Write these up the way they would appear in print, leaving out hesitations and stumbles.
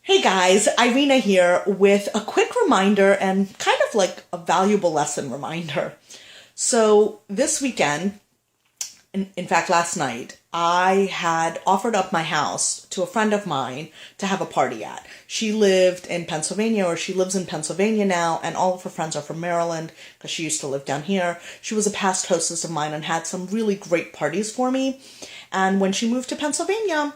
Hey guys, Irina here with a quick reminder and kind of like a valuable lesson reminder. So this weekend, in fact last night, I had offered up my house to a friend of mine to have a party at. She lived in Pennsylvania, or she lives in Pennsylvania now, and all of her friends are from Maryland because she used to live down here. She was a past hostess of mine and had some really great parties for me. And when she moved to Pennsylvania,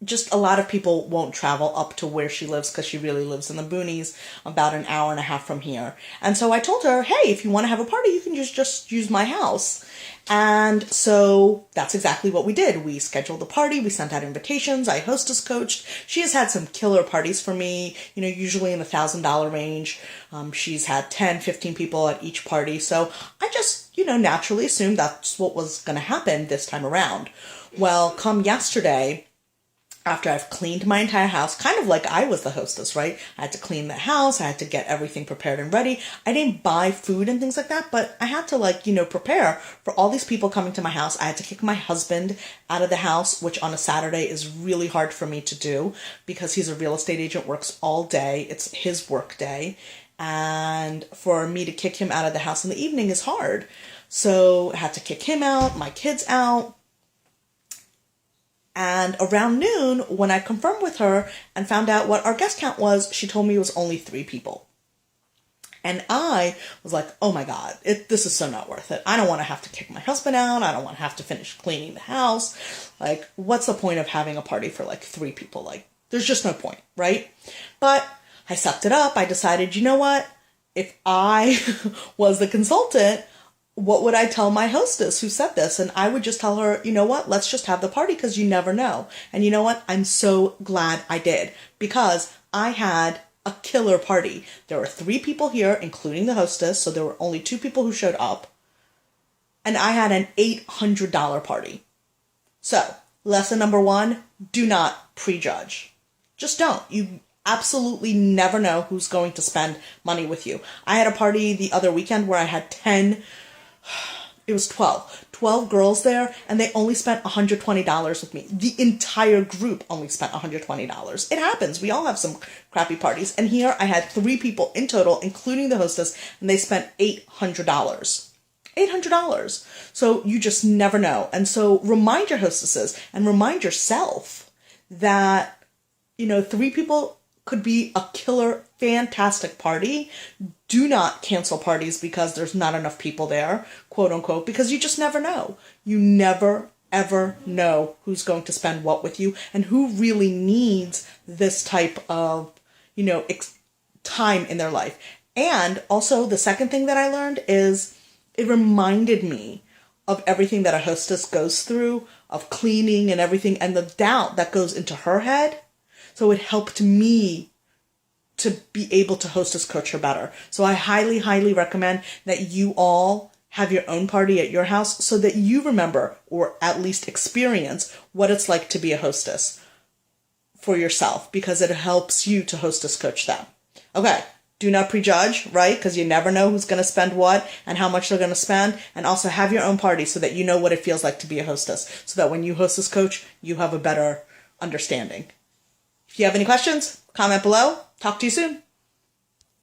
just a lot of people won't travel up to where she lives because she really lives in the boonies, about an hour and a half from here. And so I told her, hey, if you want to have a party, you can just use my house. And so that's exactly what we did. We scheduled the party. We sent out invitations. I hostess coached. She has had some killer parties for me, usually in the $1,000 range. She's had 10, 15 people at each party. So I just, naturally assumed that's what was going to happen this time around. Well, come yesterday, after I've cleaned my entire house, kind of like I was the hostess, right? I had to clean the house. I had to get everything prepared and ready. I didn't buy food and things like that, but I had to prepare for all these people coming to my house. I had to kick my husband out of the house, which on a Saturday is really hard for me to do because he's a real estate agent, works all day. It's his work day. And for me to kick him out of the house in the evening is hard. So I had to kick him out, my kids out. And around noon, when I confirmed with her and found out what our guest count was, she told me it was only 3 people. And I was like, oh my God, this is so not worth it. I don't want to have to kick my husband out. I don't want to have to finish cleaning the house. Like, what's the point of having a party for 3 people? There's just no point, right? But I sucked it up. I decided, you know what? If I was the consultant, what would I tell my hostess who said this? And I would just tell her, you know what, let's just have the party because you never know. And you know what? I'm so glad I did because I had a killer party. There were 3 people here, including the hostess. So there were only 2 people who showed up. And I had an $800 party. So lesson number 1, do not prejudge. Just don't. You absolutely never know who's going to spend money with you. I had a party the other weekend where I had 12 girls there, and they only spent $120 with me. The entire group only spent $120. It happens. We all have some crappy parties. And here I had 3 people in total, including the hostess, and they spent $800. $800. So you just never know. And so remind your hostesses and remind yourself that, 3 people could be a killer, fantastic party. Do not cancel parties because there's not enough people there, quote unquote, because you just never know. You never, ever know who's going to spend what with you and who really needs this type of, time in their life. And also the second thing that I learned is it reminded me of everything that a hostess goes through, of cleaning and everything, and the doubt that goes into her head. So it helped me to be able to hostess coach her better. So I highly, highly recommend that you all have your own party at your house so that you remember, or at least experience, what it's like to be a hostess for yourself, because it helps you to hostess coach them. Okay, do not prejudge, right? Because you never know who's going to spend what and how much they're going to spend. And also have your own party so that you know what it feels like to be a hostess, so that when you hostess coach, you have a better understanding. If you have any questions, comment below. Talk to you soon.